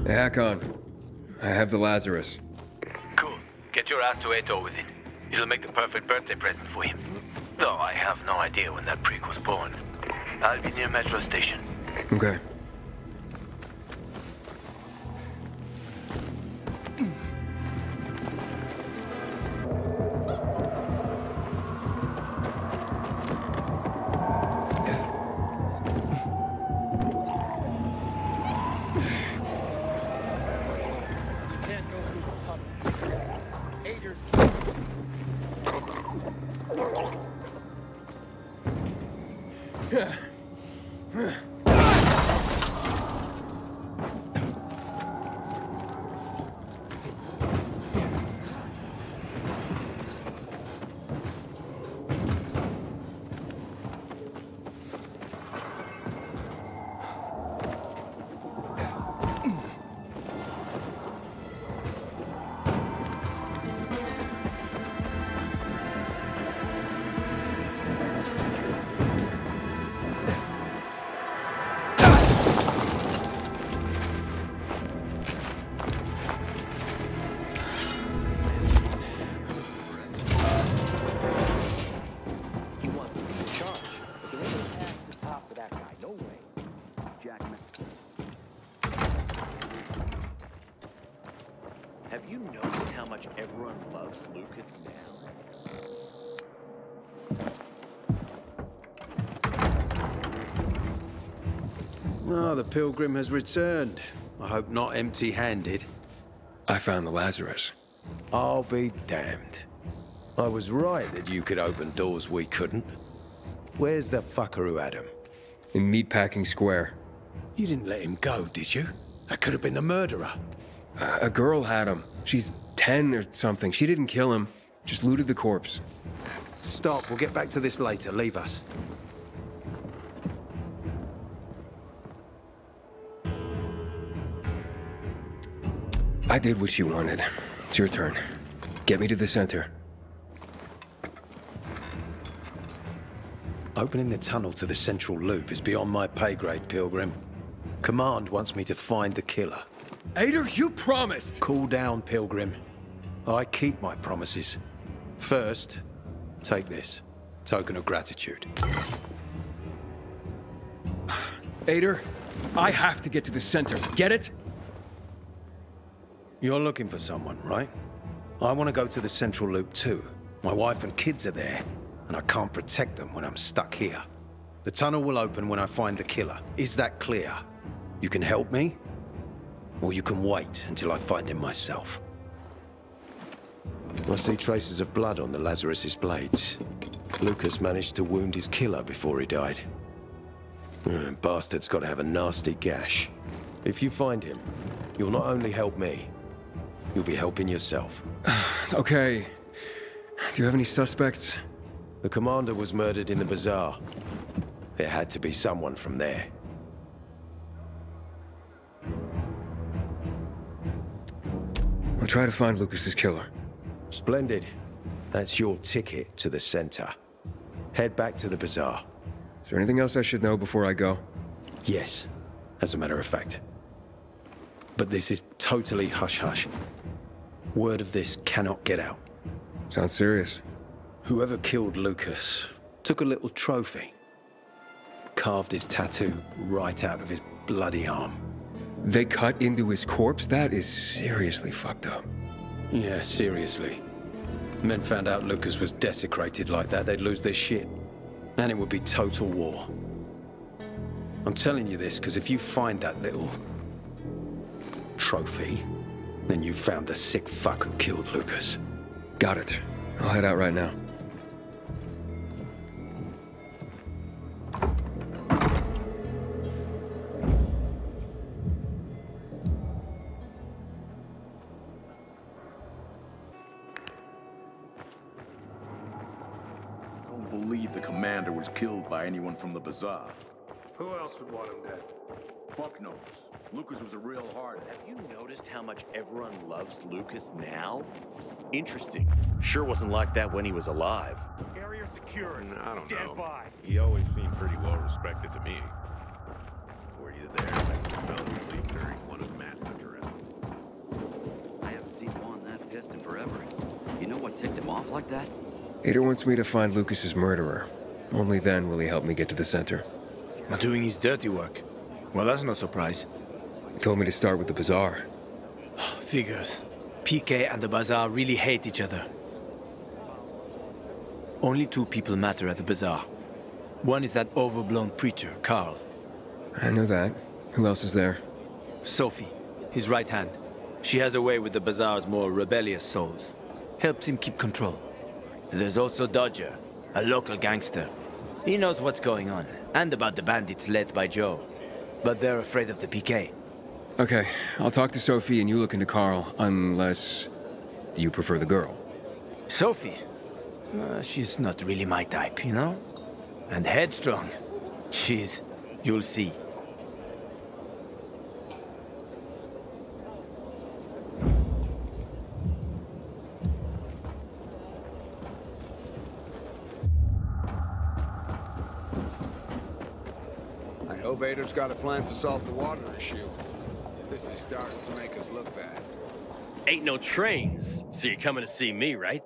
Hey, Hakon. I have the Lazarus. Cool. Get your ass to Ato with it. It'll make the perfect birthday present for him. Though I have no idea when that prick was born. I'll be near Metro Station. Okay. Have you noticed how much everyone loves Lucas now? Oh, the pilgrim has returned. I hope not empty-handed. I found the Lazarus. I'll be damned. I was right that you could open doors we couldn't. Where's the fucker who had him? In Meatpacking Square. You didn't let him go, did you? That could have been the murderer. A girl had him. She's 10 or something. She didn't kill him. Just looted the corpse. Stop. We'll get back to this later. Leave us. I did what you wanted. It's your turn. Get me to the center. Opening the tunnel to the central loop is beyond my pay grade, Pilgrim. Command wants me to find the killer. Ader, you promised! Cool down, Pilgrim. I keep my promises. First, take this. Token of gratitude. Ader, I have to get to the center. Get it? You're looking for someone, right? I want to go to the central loop too. My wife and kids are there, and I can't protect them when I'm stuck here. The tunnel will open when I find the killer. Is that clear? You can help me, or you can wait until I find him myself. I see traces of blood on the Lazarus's blades. Lucas managed to wound his killer before he died. Bastard's got to have a nasty gash. If you find him, you'll not only help me, you'll be helping yourself. Okay. Do you have any suspects? The commander was murdered in the bazaar. There had to be someone from there. I'll try to find Lucas's killer. Splendid. That's your ticket to the center. Head back to the bazaar. Is there anything else I should know before I go? Yes, as a matter of fact. But this is totally hush-hush. Word of this cannot get out. Sounds serious. Whoever killed Lucas took a little trophy. Carved his tattoo right out of his bloody arm. They cut into his corpse? That is seriously fucked up. Yeah, seriously. Men found out Lucas was desecrated like that, they'd lose their shit. And it would be total war. I'm telling you this because if you find that little trophy, then you found the sick fuck who killed Lucas. Got it. I'll head out right now. Believe the commander was killed by anyone from the bazaar. Who else would want him dead? Fuck knows. Lucas was a real hard. Have you noticed how much everyone loves Lucas now? Interesting. Sure wasn't like that when he was alive. Area secured. I don't Stand know. by. He always seemed pretty well respected to me. Were you there when he fell asleep? off like that? Ader wants me to find Lucas's murderer. Only then will he help me get to the center. Not doing his dirty work. Well, that's no surprise. He told me to start with the bazaar. Figures. PK and the bazaar really hate each other. Only two people matter at the bazaar. One is that overblown preacher, Carl. I know that. Who else is there? Sophie, his right hand. She has a way with the bazaar's more rebellious souls. Helps him keep control. There's also Dodger, a local gangster. He knows what's going on, and about the bandits led by Joe. But they're afraid of the PK. Okay, I'll talk to Sophie and you look into Carl, unless you prefer the girl. Sophie? She's not really my type, you know? And headstrong. You'll see. I hope Ader's got a plan to solve the water issue. This is starting to make us look bad. Ain't no trains, so you're coming to see me, right?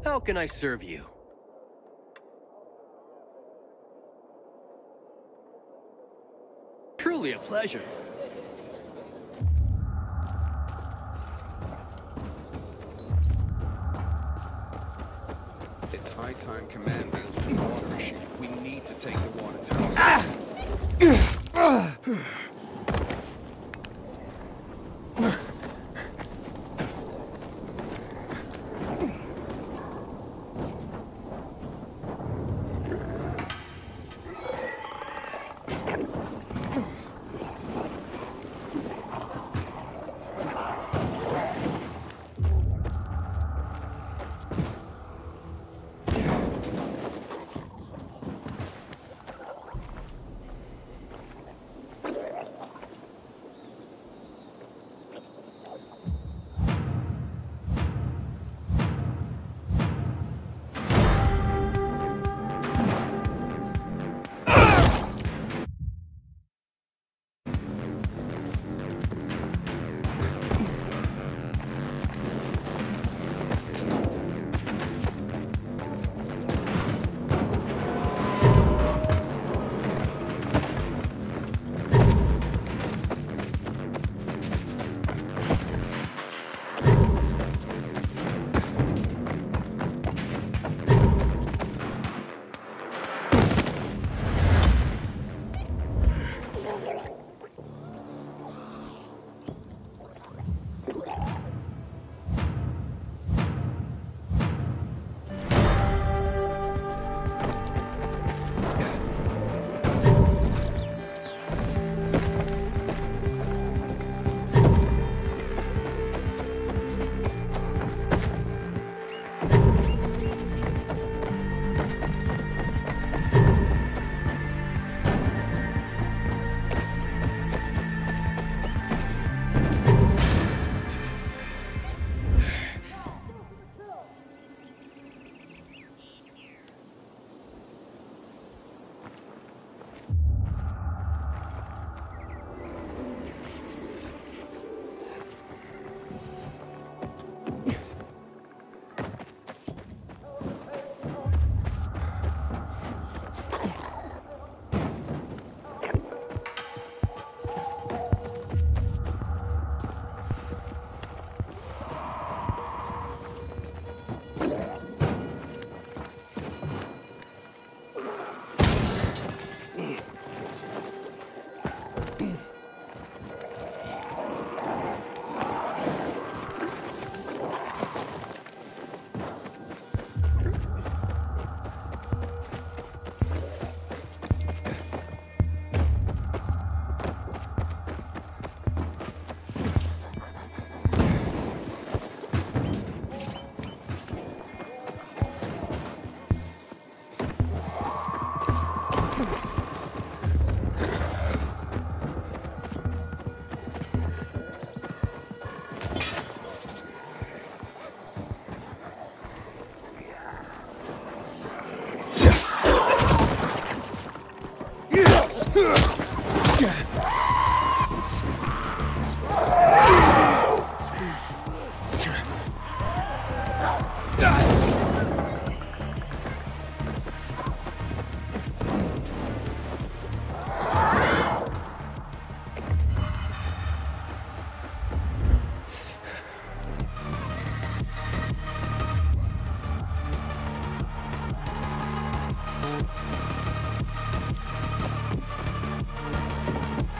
How can I serve you? Truly a pleasure. It's high time command deals with the water issue. We need to take the water tower.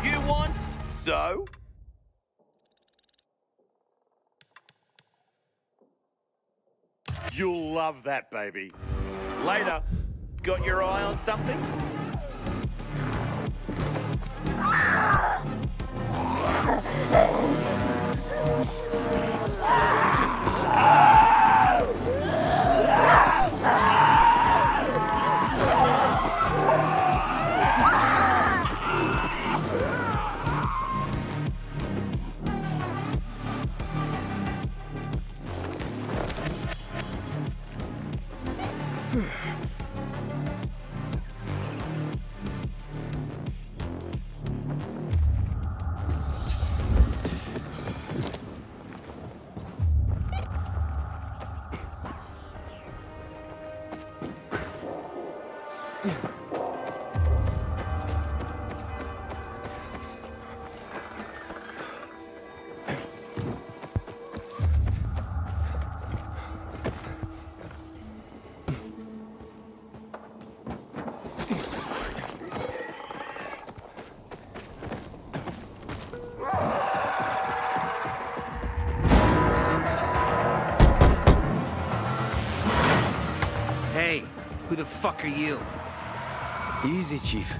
You want? So? You'll love that, baby. Later. Got your eye on something? Hey, who the fuck are you? Easy, Chief.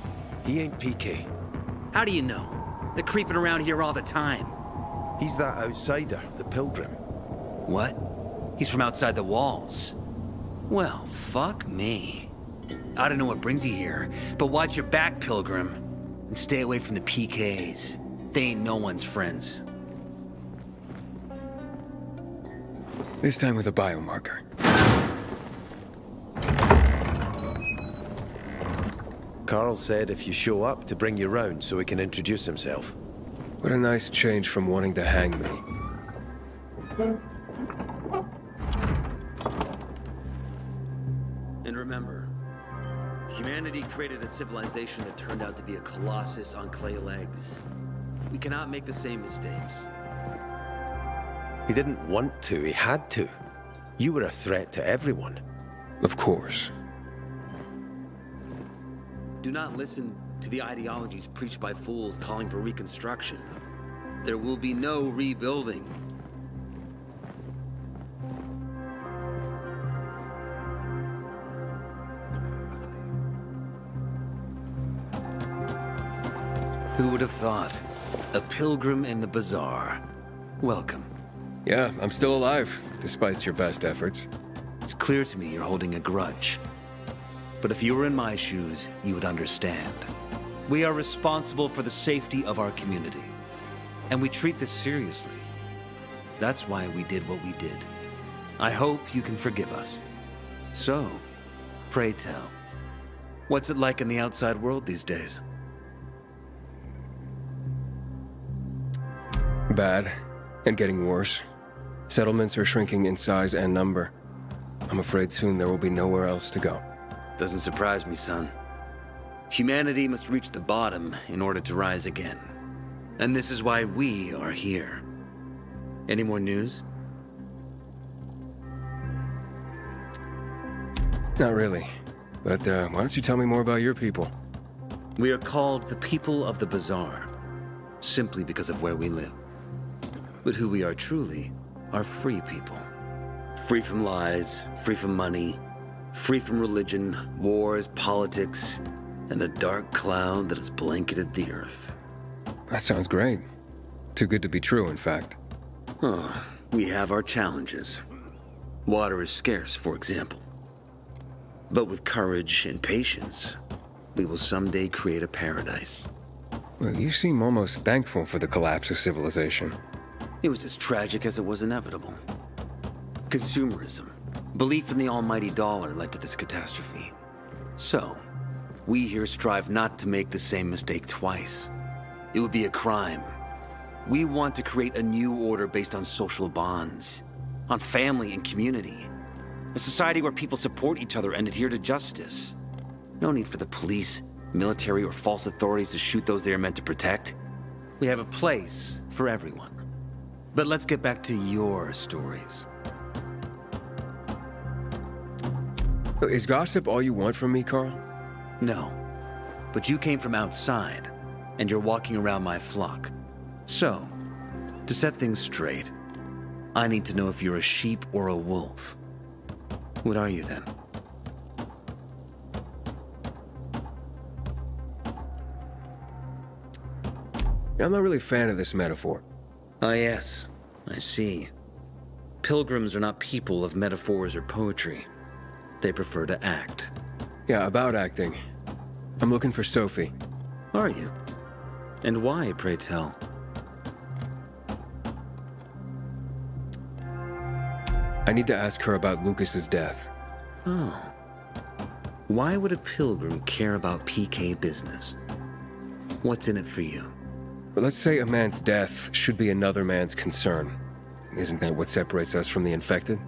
He ain't PK. How do you know? They're creeping around here all the time. He's that outsider, the Pilgrim. What? He's from outside the walls. Well, fuck me. I don't know what brings you here, but watch your back, Pilgrim. And stay away from the PKs. They ain't no one's friends. This time with a biomarker. Carl said if you show up to bring you round so he can introduce himself. What a nice change from wanting to hang me. And remember, humanity created a civilization that turned out to be a colossus on clay legs. We cannot make the same mistakes. He didn't want to, he had to. You were a threat to everyone. Of course. Do not listen to the ideologies preached by fools calling for reconstruction. There will be no rebuilding. Who would have thought? A pilgrim in the bazaar. Welcome. Yeah, I'm still alive, despite your best efforts. It's clear to me you're holding a grudge. But if you were in my shoes, you would understand. We are responsible for the safety of our community. And we treat this seriously. That's why we did what we did. I hope you can forgive us. So, pray tell, what's it like in the outside world these days? Bad, and getting worse. Settlements are shrinking in size and number. I'm afraid soon there will be nowhere else to go. Doesn't surprise me, son. Humanity must reach the bottom in order to rise again. And this is why we are here. Any more news? Not really. But why don't you tell me more about your people? We are called the people of the bazaar, simply because of where we live. But who we are truly are free people. Free from lies, free from money, free from religion, wars, politics, and the dark cloud that has blanketed the earth. That sounds great. Too good to be true, in fact. Oh, we have our challenges. Water is scarce, for example. But with courage and patience, we will someday create a paradise. Well, you seem almost thankful for the collapse of civilization. It was as tragic as it was inevitable. Consumerism, belief in the almighty dollar led to this catastrophe. So, We here strive not to make the same mistake twice. It would be a crime. We want to create a new order based on social bonds, on family and community. A society where people support each other and adhere to justice. No need for the police, military, or false authorities to shoot those they are meant to protect. We have a place for everyone. But let's get back to your stories. Is gossip all you want from me, Carl? No. But you came from outside, and you're walking around my flock. So, to set things straight, I need to know if you're a sheep or a wolf. What are you then? I'm not really a fan of this metaphor. Ah, yes. I see. Pilgrims are not people of metaphors or poetry. They prefer to act. Yeah, about acting. I'm looking for Sophie. Are you? And why, pray tell? I need to ask her about Lucas's death. Oh. Why would a pilgrim care about PK business? What's in it for you? But let's say a man's death should be another man's concern. Isn't that what separates us from the infected?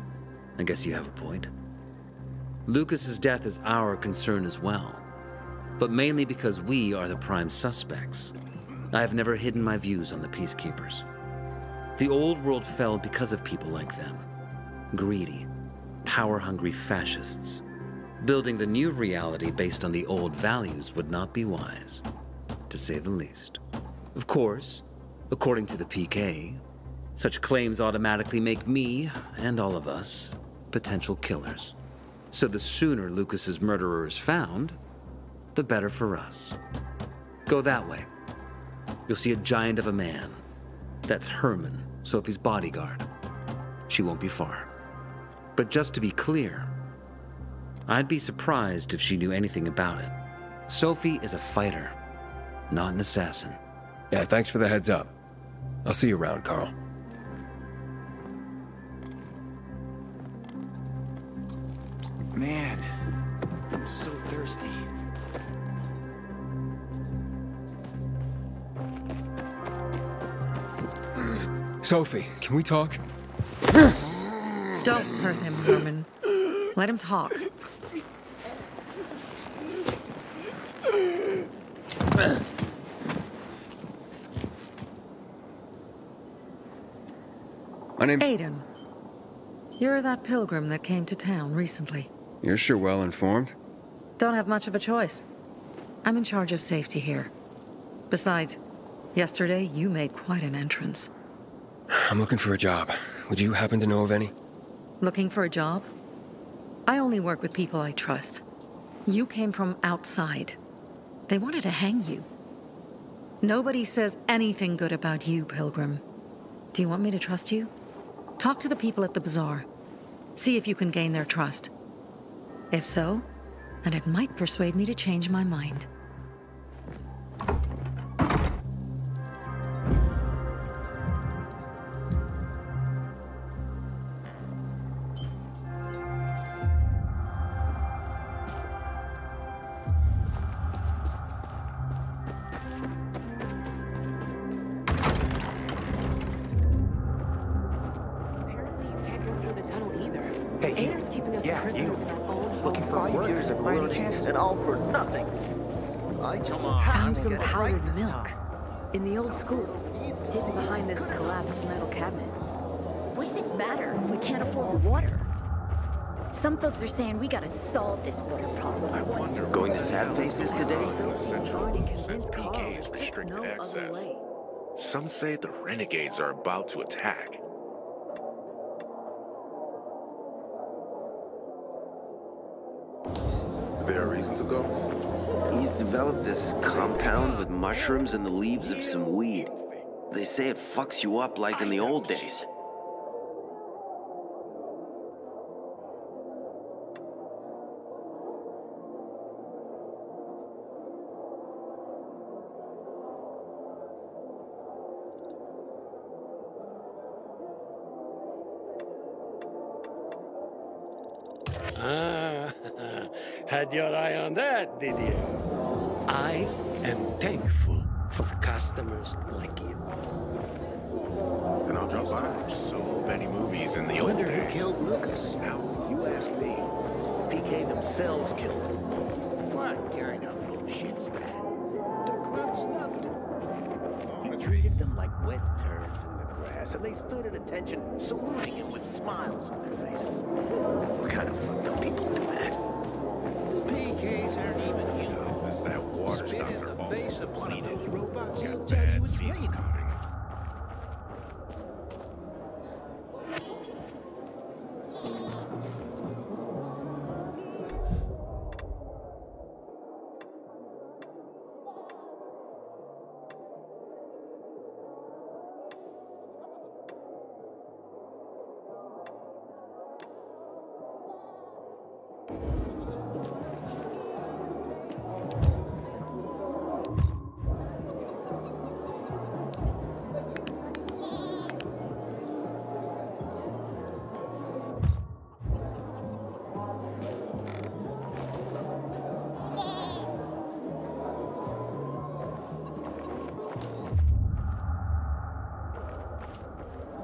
I guess you have a point. Lucas's death is our concern as well. But mainly because we are the prime suspects. I have never hidden my views on the Peacekeepers. The old world fell because of people like them. Greedy, power-hungry fascists. Building the new reality based on the old values would not be wise, to say the least. Of course, according to the PK, such claims automatically make me, and all of us, potential killers. So the sooner Lucas's murderer is found, the better for us. Go that way. You'll see a giant of a man. That's Herman, Sophie's bodyguard. She won't be far. But just to be clear, I'd be surprised if she knew anything about it. Sophie is a fighter, not an assassin. Yeah, thanks for the heads up. I'll see you around, Carl. Man, I'm so thirsty. Sophie, can we talk? Don't hurt him, Herman. Let him talk. My name's... Aiden. You're that pilgrim that came to town recently. You're sure well informed. Don't have much of a choice. I'm in charge of safety here. Besides, yesterday you made quite an entrance. I'm looking for a job. Would you happen to know of any? Looking for a job? I only work with people I trust. You came from outside. They wanted to hang you. Nobody says anything good about you, Pilgrim. Do you want me to trust you? Talk to the people at the bazaar. See if you can gain their trust. If so, then it might persuade me to change my mind. Found some powdered milk in the old school, hidden behind this collapsed metal cabinet. What's it matter if we can't afford water? Some folks are saying we gotta solve this water problem. Going to Sad Faces today? Since PK is restricted access. Some say the Renegades are about to attack. There a reason to go? He's developed this compound with mushrooms and the leaves of some weed. They say it fucks you up like in the old days. Ah, had your eye on that, did you? I am thankful for customers like you. Then I'll drop by. So many movies in the old Wonder days. who killed Lucas? Now, you ask me. The PK themselves killed him. What kind of bullshit's that? The crowds loved him. He treated them like wet turds in the grass, and they stood at attention, saluting him with smiles on their faces. What kind of fucked up people do that? The PKs aren't even humans. Is that water Spit stocks in are the almost face of one of depleted. those robots, he'll Got tell you bad it's season raining. coming.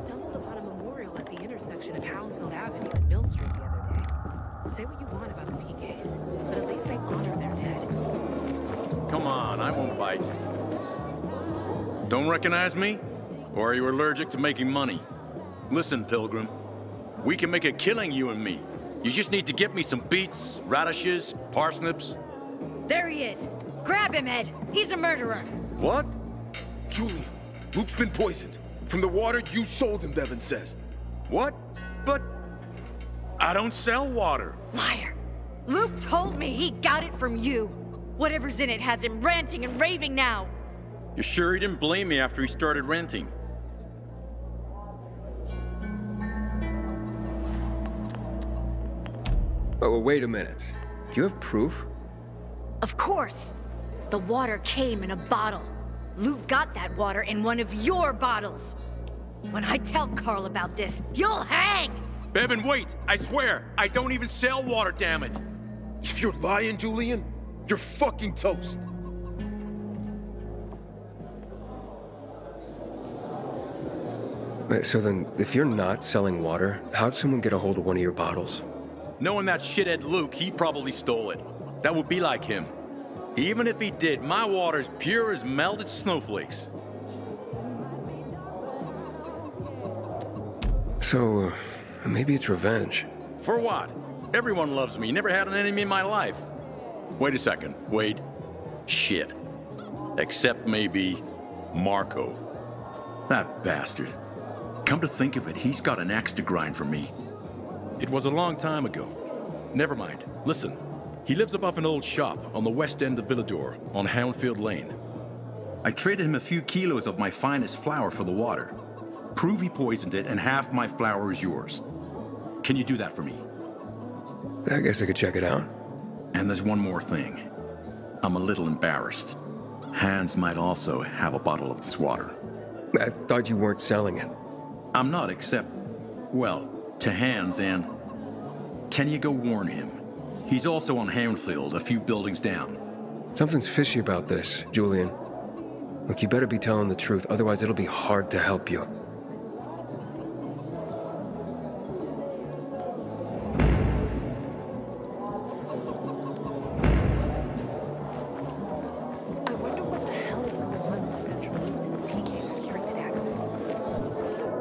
Stumbled upon a memorial at the intersection of Houndfield Avenue and Mill Street the other day. Say what you want about the PKs, but at least they honor their dead. Come on, I won't bite. Don't recognize me? Or are you allergic to making money? Listen, Pilgrim. We can make a killing, you and me. You just need to get me some beets, radishes, parsnips. There he is. Grab him, Ed. He's a murderer. What? Julian, Luke's been poisoned. From the water you sold him, Bevan says. What? But I don't sell water. Liar. Luke told me he got it from you. Whatever's in it has him ranting and raving now. You sure he didn't blame me after he started renting? Oh, wait a minute. Do you have proof? Of course. The water came in a bottle. Luke got that water in one of your bottles. When I tell Carl about this, you'll hang! Bevan, wait! I swear, I don't even sell water, damn it! If you're lying, Julian, you're fucking toast. Wait, so then, if you're not selling water, how'd someone get a hold of one of your bottles? Knowing that shithead Luke, he probably stole it. That would be like him. Even if he did, my water's pure as melted snowflakes. So, maybe it's revenge. For what? Everyone loves me. Never had an enemy in my life. Wait a second. Wait. Shit. Except maybe Marco. That bastard. Come to think of it, he's got an axe to grind for me. It was a long time ago. Never mind. Listen. He lives above an old shop on the west end of Villedor, on Houndfield Lane. I traded him a few kilos of my finest flour for the water. Prove he poisoned it, and half my flour is yours. Can you do that for me? I guess I could check it out. And there's one more thing. I'm a little embarrassed. Hans might also have a bottle of this water. I thought you weren't selling it. I'm not, except, well, to Hans, and can you go warn him? He's also on Houndfield, a few buildings down. Something's fishy about this, Julian. Look, you better be telling the truth, otherwise it'll be hard to help you. I wonder what the hell is going on with Central Loop since PK's restricted access.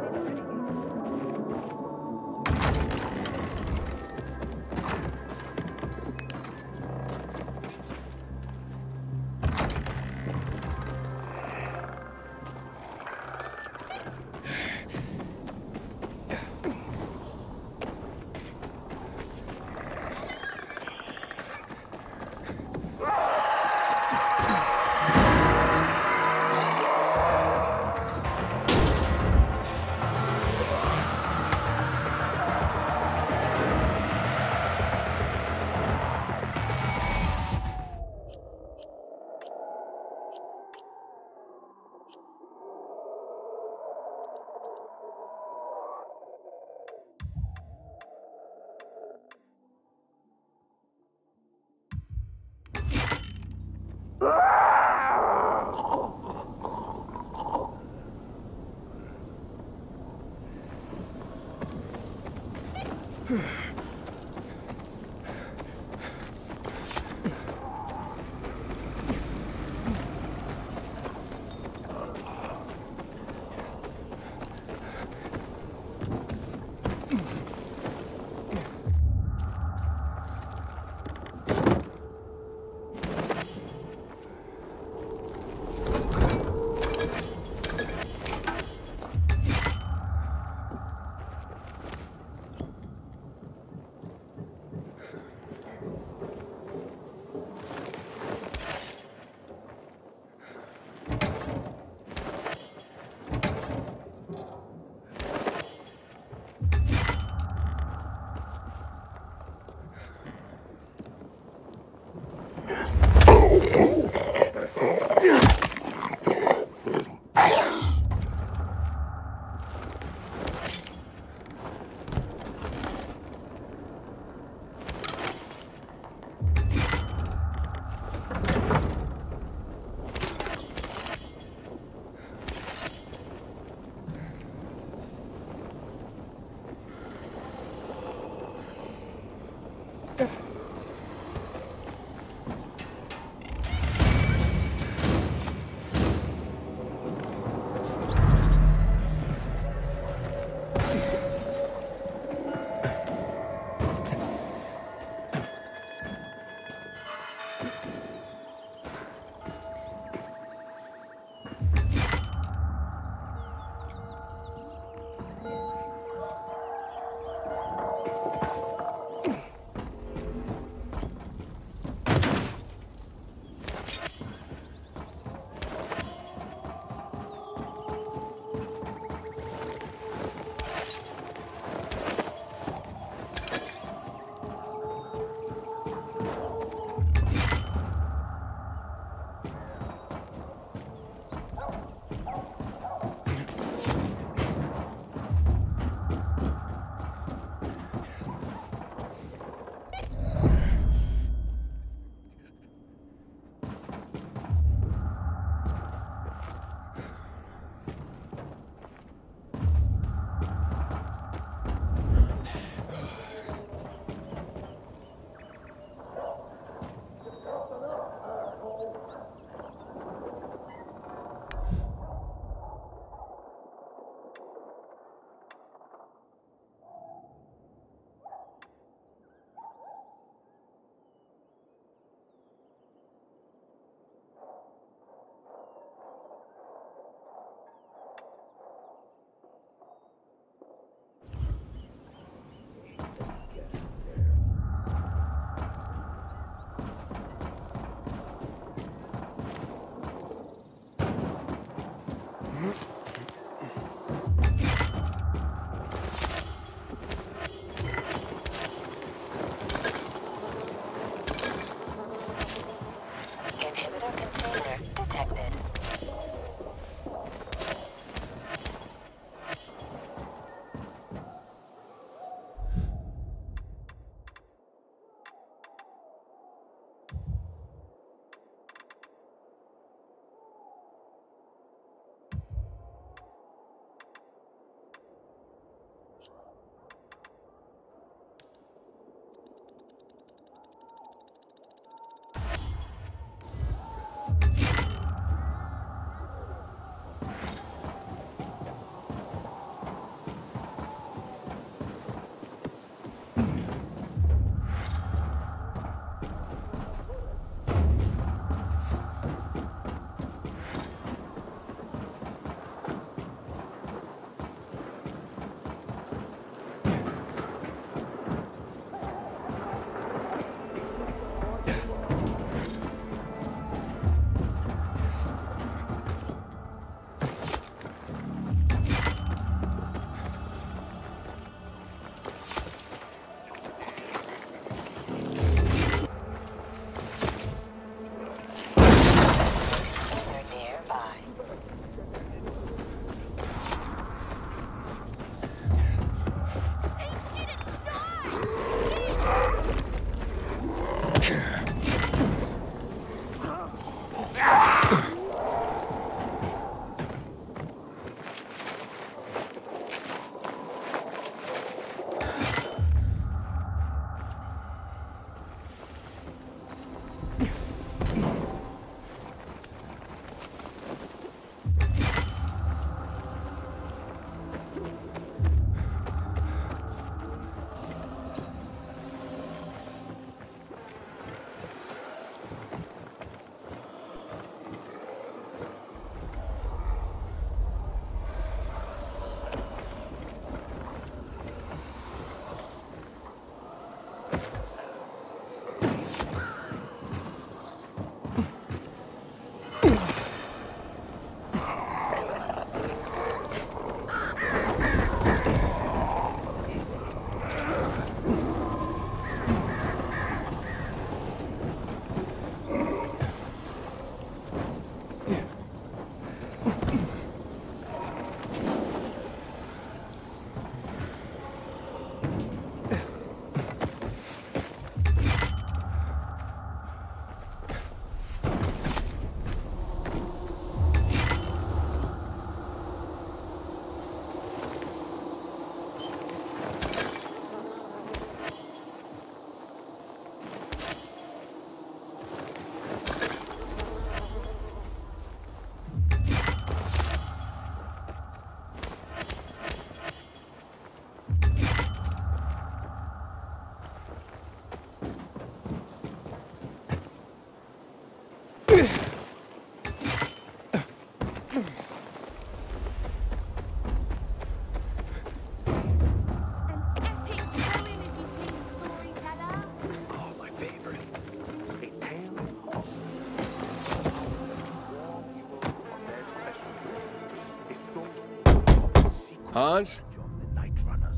Hans?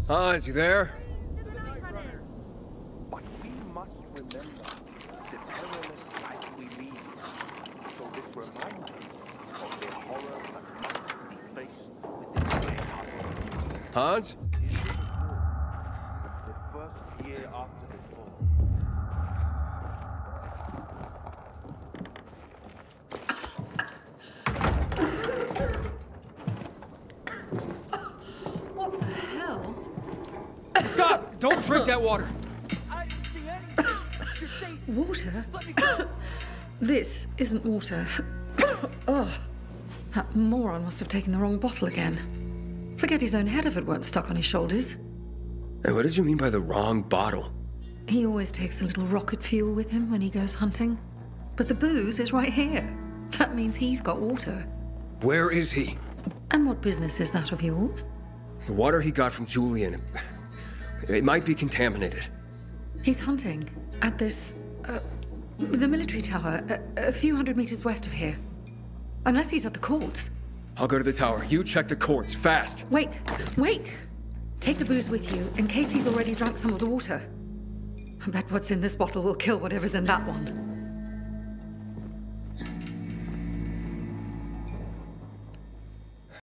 Hans, you there? But we must remember the perilous life we lead. So this reminds us of the horror that must be faced within the Hans? the first year after the fall. What the hell? Stop! Don't drink that water! I didn't see anything. Just say, Water? let me go. This isn't water. Oh, that moron must have taken the wrong bottle again. Forget his own head if it weren't stuck on his shoulders. Hey, what did you mean by the wrong bottle? He always takes a little rocket fuel with him when he goes hunting. But the booze is right here. That means he's got water. Where is he? And what business is that of yours? The water he got from Julian. It might be contaminated. He's hunting at this, the military tower, a few hundred meters west of here. Unless he's at the courts. I'll go to the tower. You check the courts, fast. Wait! Take the booze with you, in case he's already drunk some of the water. I bet what's in this bottle will kill whatever's in that one.